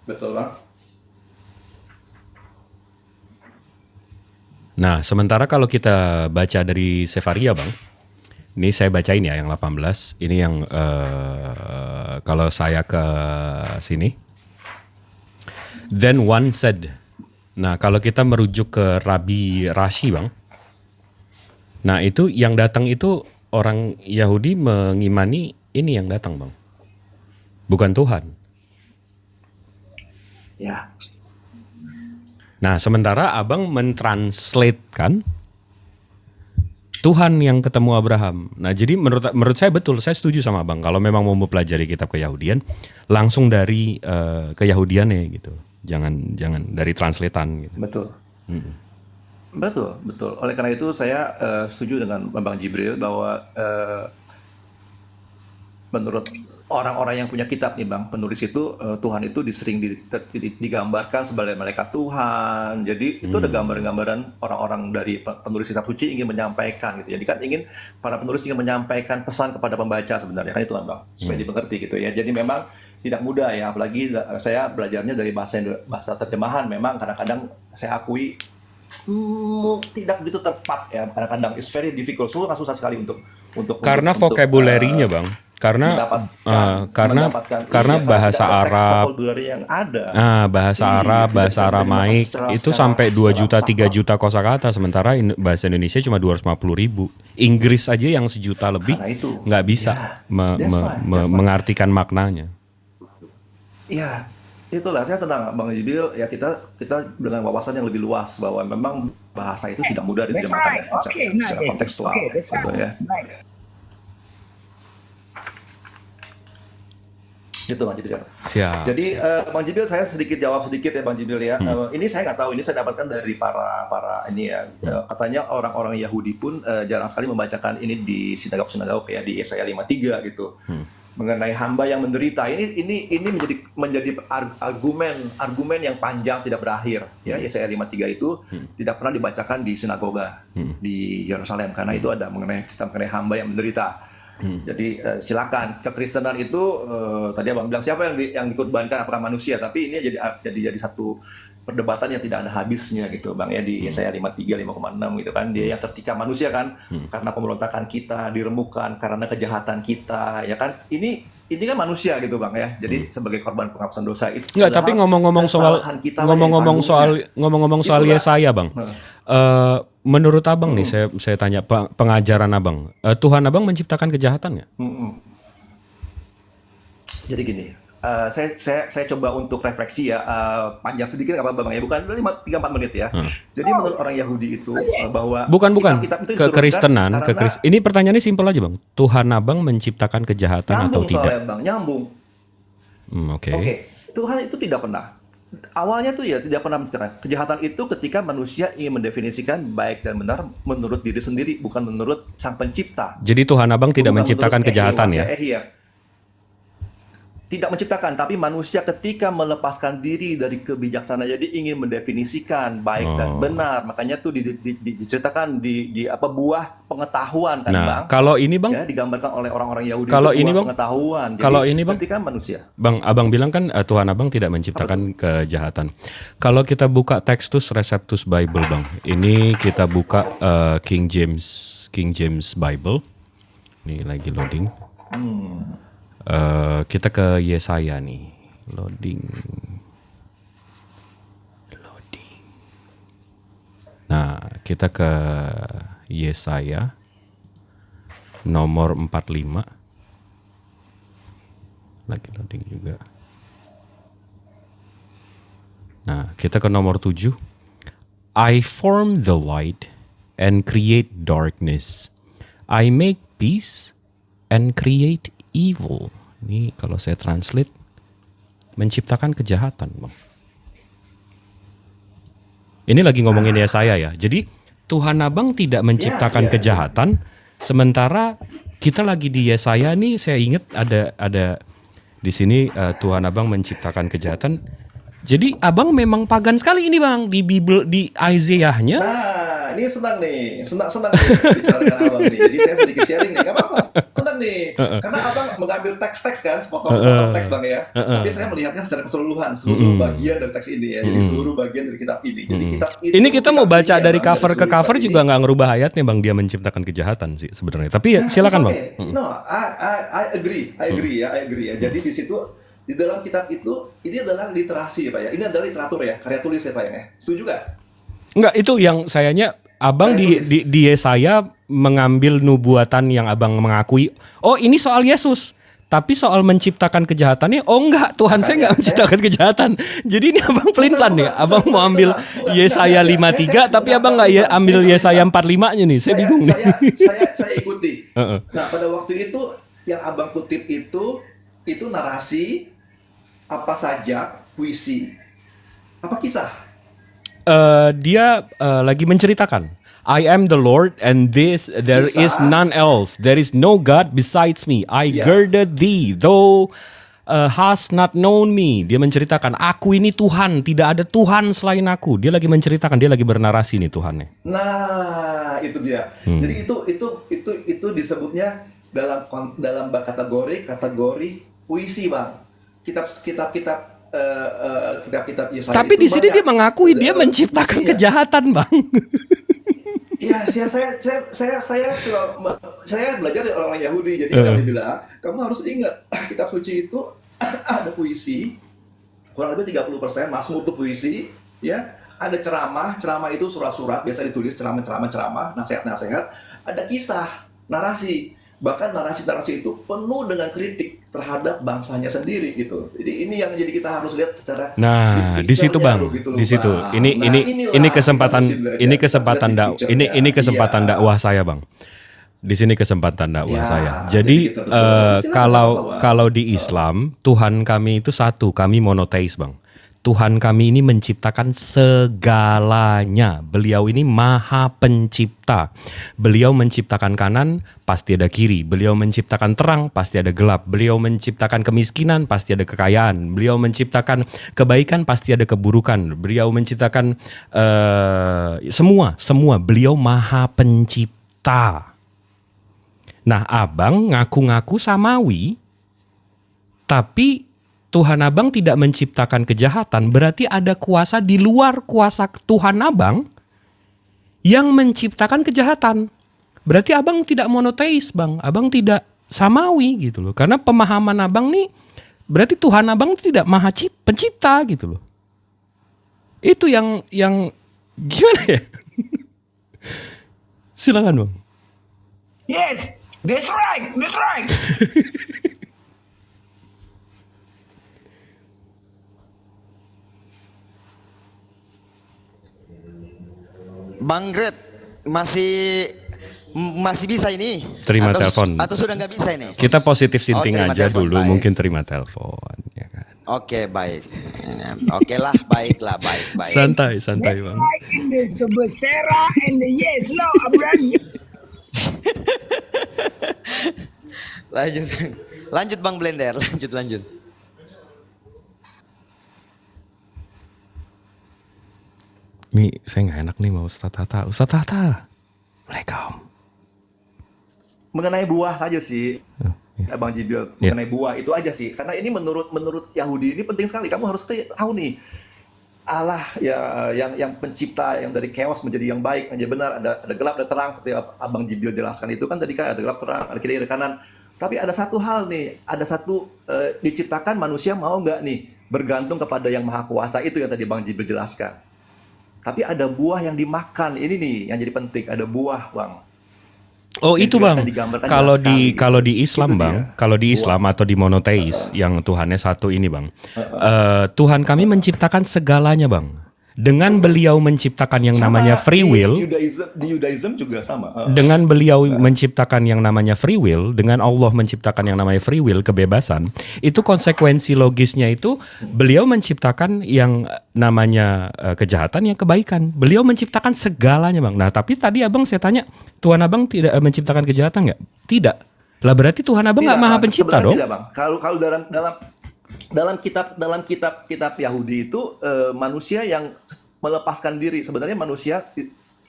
Betul Bang. Nah, sementara kalau kita baca dari Sefaria Bang, ini saya bacain ya yang 18, ini yang kalau saya ke sini. Then one said, nah kalau kita merujuk ke Rabi Rashi Bang, nah itu yang datang itu orang Yahudi mengimani ini yang datang Bang, bukan Tuhan. Ya. Nah sementara abang mentranslatekan Tuhan yang ketemu Abraham. Nah jadi menurut saya betul, saya setuju sama abang. Kalau memang mau mempelajari kitab keyahudian, langsung dari keyahudiannya gitu. Jangan dari translatean gitu. Betul. Betul. Oleh karena itu saya setuju dengan Bang Jibril bahwa menurut orang-orang yang punya kitab nih Bang, penulis itu Tuhan itu digambarkan sebagai malaikat Tuhan. Jadi itu ada gambaran-gambaran orang-orang dari penulis kitab suci ingin menyampaikan gitu. Jadi kan para penulis ingin menyampaikan pesan kepada pembaca sebenarnya kan itu kan Bang, supaya dimengerti gitu ya. Jadi memang tidak mudah ya, apalagi saya belajarnya dari bahasa terjemahan. Memang kadang-kadang saya akui tidak begitu tepat ya, kadang-kadang it's very difficult, susah sekali untuk karena vocabulary-nya Bang, karena bahasa Arab, yang ada. Bahasa Arab, bahasa Aramaik itu sampai 2 juta 3 juta kosakata, sementara bahasa Indonesia cuma 250.000. Inggris aja yang 1 juta lebih nggak bisa mengartikan maknanya. Ya, itulah saya senang Bang Jibril ya, kita dengan wawasan yang lebih luas bahwa memang bahasa itu tidak mudah That's diterjemahkan right. Okay, nice. secara kontekstual. Okay, that's gitu right. ya. Nice. Gitu Bang Jibril. Siap. Jadi Bang Jibril, saya jawab sedikit ya Bang Jibril ya. Ini saya nggak tahu, ini saya dapatkan dari para ini ya. Katanya orang-orang Yahudi pun jarang sekali membacakan ini di sinagog-sinagog ya, di Yesaya 53 gitu. Mengenai hamba yang menderita, ini menjadi argumen yang panjang tidak berakhir ya. Yesaya 53 itu tidak pernah dibacakan di sinagoga di Yerusalem karena itu ada mengenai hamba yang menderita. Jadi silakan, kekristenan itu tadi Abang bilang siapa yang dikorbankan, apakah manusia, tapi ini jadi satu perdebatan yang tidak ada habisnya gitu Bang ya, di Yesaya 53, 5,6 gitu kan. Dia yang ketika manusia kan karena pemberontakan kita dirembukan, karena kejahatan kita ya kan. Ini kan manusia gitu Bang ya. Jadi sebagai korban penghapusan dosa itu Enggak, tapi adalah ngomong-ngomong soal kesalahan kita lah yang ngomong-ngomong soal Itulah. Yesaya, Bang. Menurut Abang nih, saya tanya pengajaran Abang, Tuhan Abang menciptakan kejahatan nggak? Jadi gini, saya coba untuk refleksi ya, panjang sedikit nggak apa-apa Bang ya, bukan 3-4 menit ya. Jadi menurut orang Yahudi itu bahwa Bukan kitab-kitab itu diturunkan kekristenan, karena ini pertanyaannya simpel aja, Bang. Tuhan Abang menciptakan kejahatan atau nyambung tidak? soalnya Bang, nyambung. Oke. Oke, Tuhan itu tidak pernah. Awalnya tuh ya tidak pernah menciptakan. Kejahatan itu ketika manusia ingin mendefinisikan baik dan benar menurut diri sendiri, bukan menurut Sang Pencipta. Jadi Tuhan Abang tidak Bukan menciptakan menurut kejahatan ya? Tidak menciptakan, tapi manusia ketika melepaskan diri dari kebijaksanaan, jadi ingin mendefinisikan baik dan benar. Makanya tuh diceritakan di apa buah pengetahuan kan Nah, Bang? kalau ini Bang, Ya, digambarkan oleh orang-orang Yahudi Kalau itu ini, buah Bang, pengetahuan. Jadi, kalau ini, Bang, ketika manusia Bang, Abang bilang kan Tuhan Abang tidak menciptakan kejahatan. Kalau kita buka Textus Receptus Bible, Bang, ini kita buka King James Bible. Ini lagi loading. Kita ke Yesaya nih, loading. Nah, kita ke Yesaya nomor 45. Lagi loading juga. Nah, kita ke nomor 7. I form the light and create darkness. I make peace and create evil. Ini kalau saya translate, menciptakan kejahatan, Bang. Ini lagi ngomongin Yesaya ya. Jadi Tuhan Abang tidak menciptakan kejahatan, sementara kita lagi di Yesaya nih. Saya ingat ada di sini Tuhan Abang menciptakan kejahatan. Jadi Abang memang pagan sekali ini Bang di Bible, di Isaiah-nya. Nah, ini senang nih bicara dengan Abang nih. Jadi saya sedikit sharing nih, nggak apa-apa, senang nih. Karena Abang mengambil teks-teks kan, sepotong-sepotong teks Bang ya. Tapi saya melihatnya secara keseluruhan, seluruh bagian dari teks ini ya. Jadi seluruh bagian dari kitab ini. Jadi kitab itu, Ini kita mau baca kitab ini dari ya, Bang, cover ke seluruh cover kitab juga ini. nggak ngerubah ayatnya Bang, dia menciptakan kejahatan sih sebenarnya. Tapi ya silakan Bang. Okay. No, I agree ya. Jadi di situ di dalam kitab itu ini adalah literasi ya Pak ya. Ini adalah literatur ya, karya tulis ya Pak ya. Setuju gak? Enggak, itu yang sayanya Abang di Yesaya mengambil nubuatan yang Abang mengakui, oh ini soal Yesus. Tapi soal menciptakan kejahatannya, oh enggak, Tuhan saya enggak menciptakan kejahatan. Jadi ini Abang pelin-pelan nih. Abang mau ambil Yesaya 53, tapi Abang enggak ya ambil Yesaya 45-nya nih. Saya bingung nih. Saya ikuti. Nah, pada waktu itu yang Abang kutip itu narasi, apa saja, puisi, apa kisah? Dia lagi menceritakan, I am the Lord and there is none else. There is no God besides me. I girded thee, though hast not known me. Dia menceritakan, aku ini Tuhan, tidak ada Tuhan selain aku. Dia lagi menceritakan, dia lagi bernarasi nih Tuhannya. Nah, itu dia. Jadi itu disebutnya dalam kategori puisi Bang. Kitab-kitab Yesaya. Tapi di sini dia mengakui dia menciptakan kejahatan, Bang. Iya, saya belajar dari orang-orang Yahudi. Jadi kami bilang, kamu harus ingat kitab suci itu ada puisi, kurang lebih 30%, Mazmur itu puisi, ya. Ada ceramah itu surat-surat biasa ditulis, ceramah, nasihat-nasihat, ada kisah, narasi. Bahkan narasi-narasi itu penuh dengan kritik terhadap bangsanya sendiri gitu. Jadi ini yang jadi kita harus lihat secara di situ Bang, gitu di situ. Bang. Ini kesempatan dakwah saya Bang. Di sini kesempatan dakwah saya. Jadi kalau di Islam Tuhan kami itu satu, kami monoteis Bang. Tuhan kami ini menciptakan segalanya. Beliau ini maha pencipta. Beliau menciptakan kanan, pasti ada kiri. Beliau menciptakan terang, pasti ada gelap. Beliau menciptakan kemiskinan, pasti ada kekayaan. Beliau menciptakan kebaikan, pasti ada keburukan. Beliau menciptakan semua. Beliau maha pencipta. Nah, Abang ngaku-ngaku samawi, tapi Tuhan abang tidak menciptakan kejahatan, berarti ada kuasa di luar kuasa Tuhan abang yang menciptakan kejahatan. Berarti abang tidak monoteis, bang. Abang tidak samawi gitu loh. Karena pemahaman abang nih, berarti Tuhan abang tidak maha pencipta gitu loh. Itu yang gimana ya? Silakan bang. Yes, that's right, that's right. Bang Gret masih bisa ini? Terima Atau- telepon. Atau sudah nggak bisa ini? Kita positif thinking terima aja telepon, dulu, baik. mungkin terima telepon. Ya kan? Oke, baik. Oke lah, baiklah, baik. Santai That's bang. right in the Sebesera and the yes, no, Abraham. Lanjut Bang Blender, lanjut. Ini saya nggak enak nih mau Ustaz Tata. Ustaz Tata. Waalaikumsalam. Mengenai buah saja sih, Oh, iya. Bang Jibril, Iya. mengenai buah itu aja sih. Karena ini menurut Yahudi ini penting sekali. Kamu harus tahu nih, Allah ya yang pencipta yang dari chaos menjadi yang baik, menjadi benar, ada gelap, ada terang seperti Abang Jibril jelaskan itu kan tadi kan ada gelap, terang, ada kiri, ada kanan. Tapi ada satu hal nih, ada satu diciptakan manusia mau nggak nih bergantung kepada yang maha kuasa itu yang tadi Bang Jibril jelaskan. Tapi ada buah yang dimakan, ini nih yang jadi penting, ada buah, Bang. Oh Yang itu juga bang, akan digambarkan kalau jelas di sekali. kalau di Islam Itu bang, dia. kalau di Islam atau di monoteis yang Tuhannya satu ini bang, Tuhan kami menciptakan segalanya bang. Dengan beliau menciptakan yang namanya free will, Di Judaism juga sama. dengan beliau menciptakan yang namanya free will, dengan Allah menciptakan yang namanya free will, kebebasan, itu konsekuensi logisnya itu beliau menciptakan yang namanya kejahatan, yang kebaikan. Beliau menciptakan segalanya bang. Nah tapi tadi abang saya tanya, Tuhan abang tidak menciptakan kejahatan nggak? Tidak. Lah berarti Tuhan abang nggak Tidak, maha Bang. pencipta Sebenarnya dong? tidak, Bang. Kalau dalam kitab Yahudi itu manusia yang melepaskan diri. Sebenarnya manusia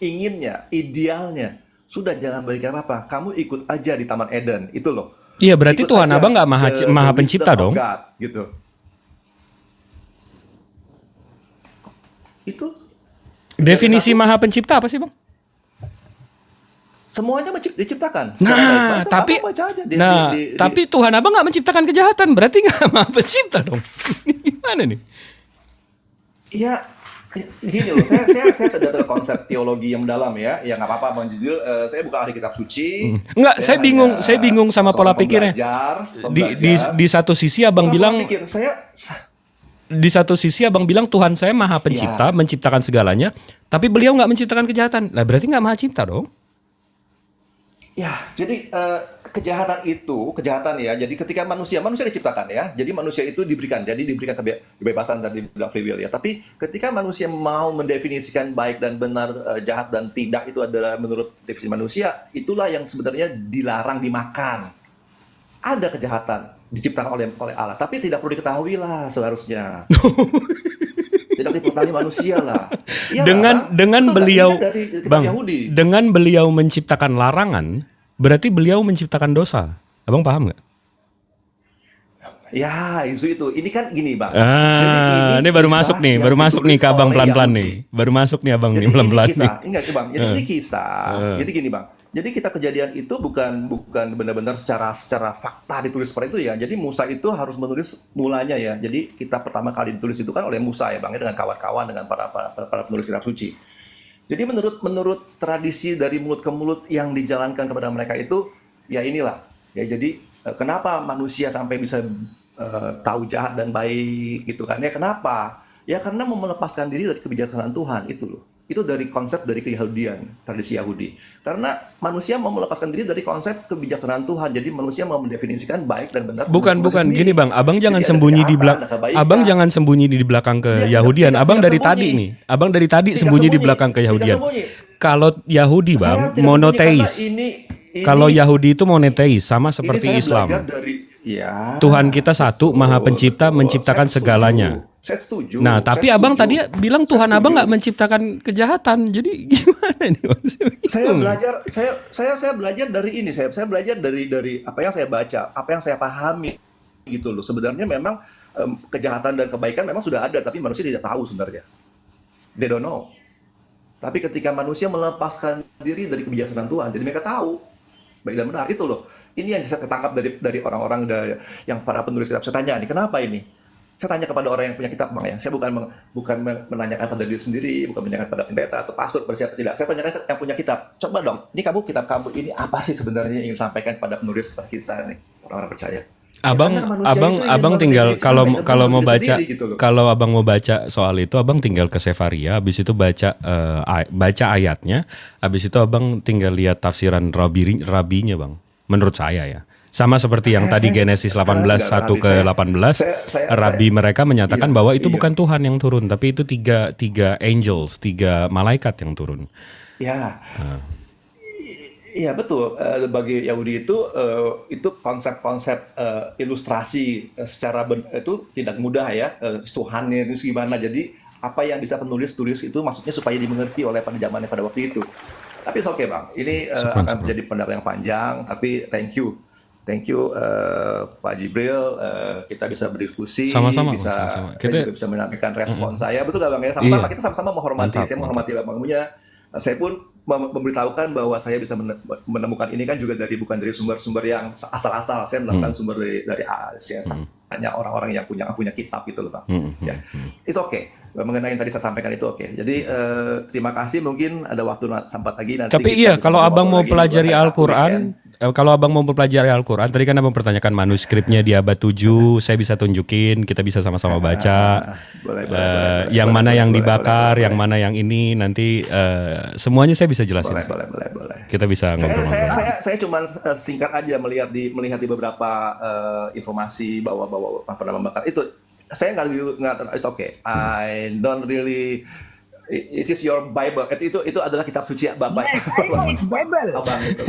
inginnya, idealnya sudah jangan berikan apa-apa. Kamu ikut aja di Taman Eden itu loh. Iya berarti Ikut Tuhan aja abang nggak maha the maha wisdom pencipta of dong? God, gitu. Itu Definisi maha pencipta apa sih bang? semuanya diciptakan. Nah, Baik-baik. tapi Abang baca aja tapi Tuhan abang nggak menciptakan kejahatan, berarti nggak maha pencipta dong? Gimana nih? Iya, gini loh, saya tidak tahu konsep teologi yang mendalam ya. Ya nggak apa-apa Bang Jibril, saya bukan ahli kitab suci. Enggak, saya bingung sama pola seorang pikirnya. Di satu sisi abang bilang di satu sisi abang bilang Tuhan saya maha pencipta, menciptakan segalanya, tapi beliau nggak menciptakan kejahatan. Lah berarti nggak maha cipta dong? Ya, jadi kejahatan ya. Jadi ketika manusia diciptakan ya. Jadi manusia itu diberikan kebebasan tadi bilang free will ya. Tapi ketika manusia mau mendefinisikan baik dan benar, jahat dan tidak itu adalah menurut definisi manusia, itulah yang sebenarnya dilarang dimakan. Ada kejahatan diciptakan oleh Allah, tapi tidak perlu diketahui lah seharusnya. Tidak diketahui manusia lah. Iya, Dengan Bang. Betul, beliau ini dari kitab Bang, Yahudi. dengan beliau menciptakan larangan, berarti beliau menciptakan dosa. Abang paham nggak? Ya, itu. Ini kan gini, Bang. Ah, ini baru kisah masuk nih, yang baru masuk nih ke ditulis abang oleh pelan-pelan Yahudi. nih. Baru masuk nih abang Jadi nih pelan-pelan ini nih. kisah, enggak Bang. Jadi ini kisah. Jadi gini Bang. Jadi kita kejadian itu bukan benar-benar secara fakta ditulis seperti itu ya. Jadi Musa itu harus menulis mulanya ya. Jadi kita pertama kali ditulis itu kan oleh Musa ya Bang ya, dengan kawan-kawan dengan para penulis kitab suci. Jadi menurut tradisi dari mulut ke mulut yang dijalankan kepada mereka itu ya inilah. Ya jadi kenapa manusia sampai bisa tahu jahat dan baik gitu kan ya? Kenapa? Ya karena mau melepaskan diri dari kebijaksanaan Tuhan itu loh. Itu dari konsep dari keyahudian, tradisi Yahudi. Karena manusia mau melepaskan diri dari konsep kebijaksanaan Tuhan. Jadi manusia mau mendefinisikan baik dan benar. Bukan sendiri. gini Bang, abang jangan Jadi ada sembunyi di kejahatan, ada belakang. kebaikan. Abang jangan sembunyi di belakang ke Tidak, Yahudian. tidak, Abang tidak dari tadi sembunyi. nih. Abang dari tadi Tidak sembunyi di sembunyi, belakang ke tidak Yahudian. sembunyi. Kalau Yahudi Saya Bang, tidak sembunyi monoteis. karena ini Kalau Yahudi itu monoteis sama seperti ini saya Islam. belajar dari ya, Tuhan kita satu, Maha Pencipta, menciptakan Saya setuju. segalanya. Saya setuju. Nah, tapi saya abang setuju. tadi bilang Tuhan Saya abang setuju. nggak menciptakan kejahatan. Jadi gimana nih? Bang? Saya belajar saya belajar dari ini, saya belajar dari apa yang saya baca, apa yang saya pahami gitu loh. Sebenarnya memang kejahatan dan kebaikan memang sudah ada, tapi manusia tidak tahu sebenarnya. They don't know. Tapi ketika manusia melepaskan diri dari kebijaksanaan Tuhan, jadi mereka tahu baik dan benar. Itu loh. Ini yang saya tangkap dari orang-orang yang para penulis kitab. Saya tanya nih, kenapa ini? Saya tanya kepada orang yang punya kitab, Bang ya. Saya bukan menanyakan pada diri sendiri, bukan menanyakan pada pendeta atau pastor bersiap tidak. Saya tanyakan yang punya kitab. Coba dong, ini kitab kamu ini apa sih sebenarnya yang ingin sampaikan pada penulis kepada kita nih, orang-orang percaya. Abang, karena manusia abang, itu ingin abang mengerti tinggal diri kalau sendiri, kalau mau diri baca, sendiri gitu loh. kalau abang mau baca soal itu, abang tinggal ke Sefaria, habis itu baca ayatnya, habis itu abang tinggal lihat tafsiran rabinya, bang. Menurut saya ya, sama seperti yang tadi Genesis 18 1 ke 18, rabi mereka menyatakan bahwa itu bukan Tuhan yang turun, tapi itu tiga angels, 3 malaikat yang turun. Ya, iya betul. Bagi Yahudi itu konsep-konsep ilustrasi itu tidak mudah ya. Tuhannya itu gimana. Jadi apa yang bisa penulis tulis itu maksudnya supaya dimengerti oleh pada zamannya pada waktu itu. Tapi oke Bang, ini akan menjadi pendapat yang panjang. Tapi thank you Pak Jibril. Kita bisa berdiskusi, Sama-sama, bisa sama-sama. saya juga bisa menyampaikan respon saya. Betul nggak Bang ya? Sama-sama kita sama-sama menghormati. Mantap, Saya menghormati Bang punya. Saya pun memberitahukan bahwa saya bisa menemukan ini kan juga bukan dari sumber-sumber yang asal-asal. Saya melakukan sumber dari saya hanya orang-orang yang punya kitab gitu loh Bang. Ya, it's okay. Mengenai yang tadi saya sampaikan itu oke. Jadi terima kasih, mungkin ada waktu sempat lagi nanti. Tapi kita iya, bisa kalau ngobrol abang mau lagi. pelajari Saya Sabtu Al-Quran, kalau abang mau pelajari Al-Quran, tadi kan abang pertanyakan manuskripnya di abad 7, saya bisa tunjukin, kita bisa sama-sama baca. Boleh, yang mana yang dibakar, boleh. yang mana yang ini, nanti semuanya saya bisa jelasin. Boleh. Kita bisa ngobrol-ngobrol. Saya cuma singkat aja melihat di beberapa informasi bahwa pernah membakar itu. Saya nggak, it's okay. I don't really. It is your Bible. Itu adalah kitab suci Bapak. I know it's Bible. Abang itu.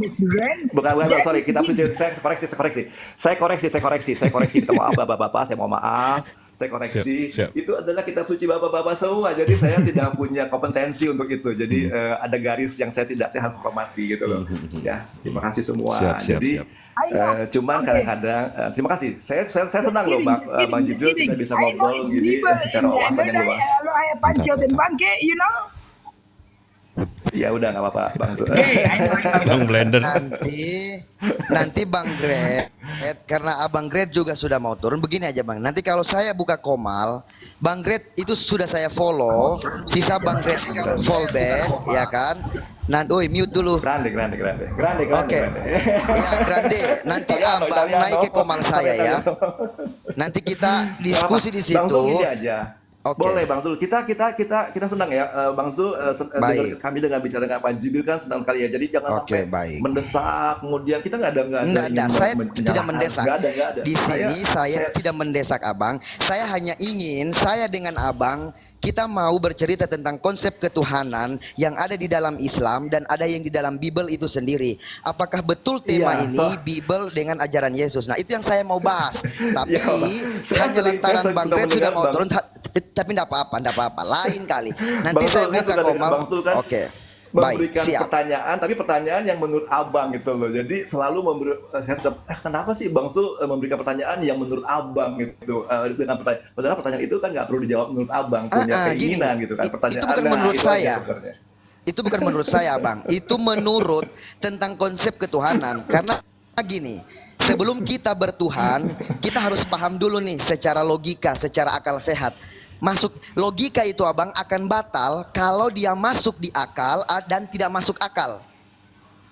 Mr. Grant. Bukan, sorry, kitab suci. Saya koreksi. Kita maaf Bapak-bapak, saya mau maaf. Saya koreksi. Siap. Itu adalah kitab suci Bapak-bapak semua. Jadi saya tidak punya kompetensi untuk itu. Jadi ada garis yang saya harus hormati gitu loh. Ya, terima kasih semua. Siap. Jadi cuman kadang-kadang terima kasih. Saya senang loh Bang Jibril, kita bisa ngobrol gini secara wawasan yang luas. Ya udah nggak apa-apa Bang Zul. Bang Blender. Nanti Bang Gret, karena Abang Gret juga sudah mau turun, begini aja Bang. Nanti kalau saya buka komal, Bang Gret itu sudah saya follow, sisa Bang Gret fallback, ya kan? Nanti, mute dulu. Grande. Oke. Ya Grande, nanti Abang naik ke komal saya ya. Nanti kita diskusi di situ. Bang Zul gini aja. Oke. Boleh Bang Zul, kita senang ya Bang Zul, kami dengan bicara dengan Pak Jibril kan senang sekali ya. Jadi jangan sampai mendesak, kemudian kita nggak ada. Saya tidak mendesak. Nggak ada. Di sini saya tidak mendesak Abang. Saya hanya ingin saya dengan Abang kita mau bercerita tentang konsep ketuhanan yang ada di dalam Islam dan ada yang di dalam Bible itu sendiri. Apakah betul tema ini Bible dengan ajaran Yesus? Nah, itu yang saya mau bahas. Tapi hanya lantaran Bang Gret sudah mau turun, tapi tidak apa-apa, lain kali. Nanti saya buka komal. Oke. Memberikan Baik, pertanyaan, tapi pertanyaan yang menurut Abang gitu loh. Jadi selalu saya suka, kenapa sih Bang Sul memberikan pertanyaan yang menurut Abang gitu, dengan pertanyaan itu kan nggak perlu dijawab menurut Abang, punya keinginan gitu kan. Pertanyaan itu bukan menurut saya. Sebenarnya. Itu bukan menurut saya Bang. Itu menurut tentang konsep ketuhanan. Karena gini, sebelum kita bertuhan, kita harus paham dulu nih secara logika, secara akal sehat. Masuk logika itu Abang akan batal kalau dia masuk di akal dan tidak masuk akal.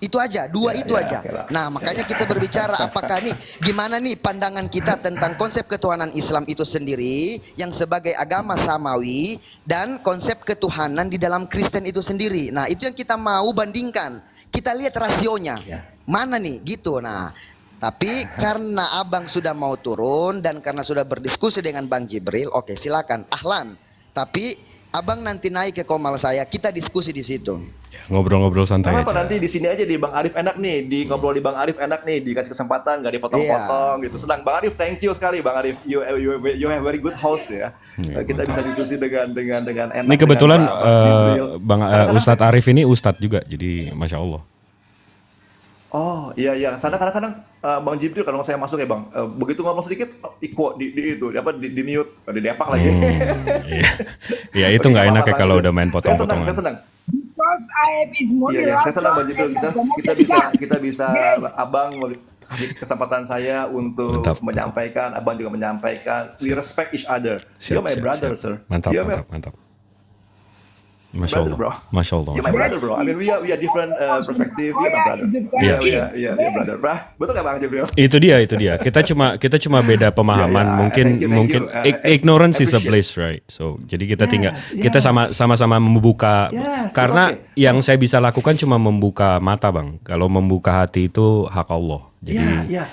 Itu aja, itu aja. Nah, makanya kita berbicara apakah nih gimana nih pandangan kita tentang konsep ketuhanan Islam itu sendiri yang sebagai agama samawi dan konsep ketuhanan di dalam Kristen itu sendiri. Nah, itu yang kita mau bandingkan. Kita lihat rasionya. Mana nih gitu. Nah, tapi karena Abang sudah mau turun dan karena sudah berdiskusi dengan Bang Jibril, oke silakan, ahlan. Tapi Abang nanti naik ke komal saya, kita diskusi di situ. Ngobrol-ngobrol santai aja. Nanti di sini aja di Bang Arif enak nih, ngobrol di Bang Arif enak nih, dikasih kesempatan nggak dipotong-potong gitu. Senang Bang Arif, thank you sekali Bang Arif. You have very good host ya. Kita bisa diskusi dengan enak. Ini kebetulan Bang Ustadz Arif ini Ustadz juga, jadi masya Allah. Oh, iya iya. Sana kadang-kadang Bang Jibril kalau saya masuk ya Bang, begitu ngomong sedikit di itu di mute, di depak lagi. Iya. Ya itu nggak enak ya kalau udah main Saya potong-potongan. senang. Because I have his Iya, saya senang Bang Jibril. moderator Kita bisa Abang kasih kesempatan saya untuk Mantap, menyampaikan, Abang juga menyampaikan. We respect each other. Siap, You're my siap, brother, siap. sir. Mantap, You're my mantap. Masya brother, bro. Allah. Masya Allah. You're my brother, bro. I mean, we are different perspective. You're my brother. Iya, brother. Betul nggak Bang Jibril? Itu dia. Kita cuma beda pemahaman. Ya, Mungkin thank you. ignorance is a Appreciate. bliss, right? So jadi kita tinggal Yes, kita sama-sama membuka. Yes, it's Karena okay. yang saya bisa lakukan cuma membuka mata, Bang. Kalau membuka hati itu hak Allah. Jadi Iya.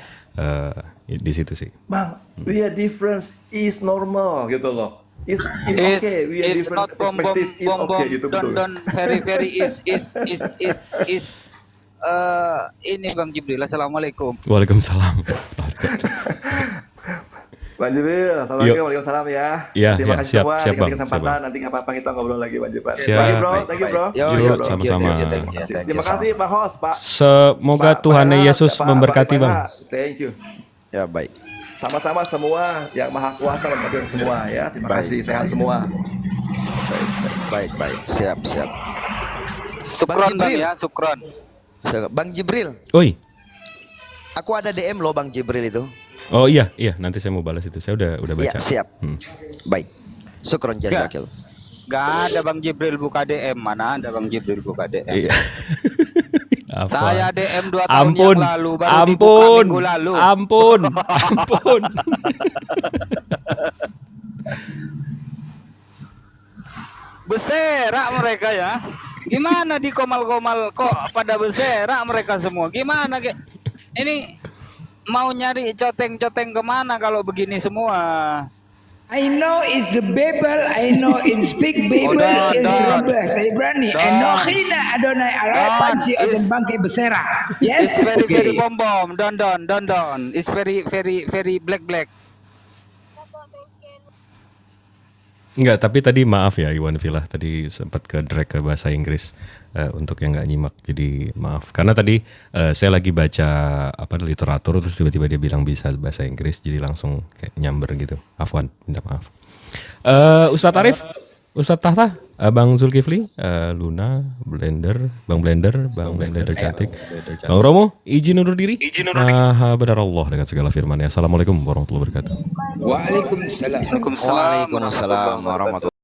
di situ sih. Bang, we are different is normal gitu loh. Is okay. We are is different not bom perspective is okay gitu betul. very is ini Bang Jibril. Assalamualaikum. Waalaikumsalam. Bang Jibril, assalamualaikum, waalaikumsalam ya. Iya, Terima iya, kasih siap, semua. siap, Dikasih Bang, kesempatan, siap, Bang. nanti nggak apa-apa kita ngobrol lagi Bang Jibril. Siap. Thank you bro, thank you bro. Yo, Yuk, yo, sama-sama. thank you. Terima kasih Pak Host, Pak. Semoga Pak Tuhan Pak Yesus Pak memberkati, Pak Bang. Thank you. Ya, baik. Sama-sama semua yang Maha Kuasa memberkati semua ya. Terima Baik. kasih, sehat semua. Baik. Siap. Sukron Bang Jibril. ya, sukron. Bang Jibril, Oi. aku ada DM loh Bang Jibril itu. Oh iya, nanti saya mau balas itu. Saya udah Iya, baca. siap. Baik. Syukron jazakil. Gak ada Bang Jibril buka DM. Mana ada Bang Jibril buka DM? Iya. Apa? Saya DM 2 tahun Ampun, yang lalu baru dibuka minggu lalu. ampun. Berserak mereka ya. Gimana di komal-komal kok pada berserak mereka semua? Gimana ini mau nyari coteng-coteng kemana kalau begini semua? I know it's the Bible, I know it's speak Bible, Don. it's bahasa Ibrani. Don. Enochina Adonai Alai Don, Panci Oden is- Bangke Besera. Yes, It's very okay. bom. Don. It's very black. Enggak, tapi tadi maaf ya Iwan Villa, tadi sempat ke drag ke bahasa Inggris untuk yang nggak nyimak. Jadi maaf. Karena tadi saya lagi baca literatur terus tiba-tiba dia bilang bisa bahasa Inggris jadi langsung kayak nyamber gitu. Afwan, minta maaf. Ustadz Arif, Ustadz Tahta, Bang Zulkifli, Luna, Bang Blender cantik. Bang Romo, izin undur diri. Maha benar Allah dengan segala firman-Nya. Assalamualaikum warahmatullahi wabarakatuh. Waalaikumsalam. Waalaikumsalam Waalaikumsalam warahmatullahi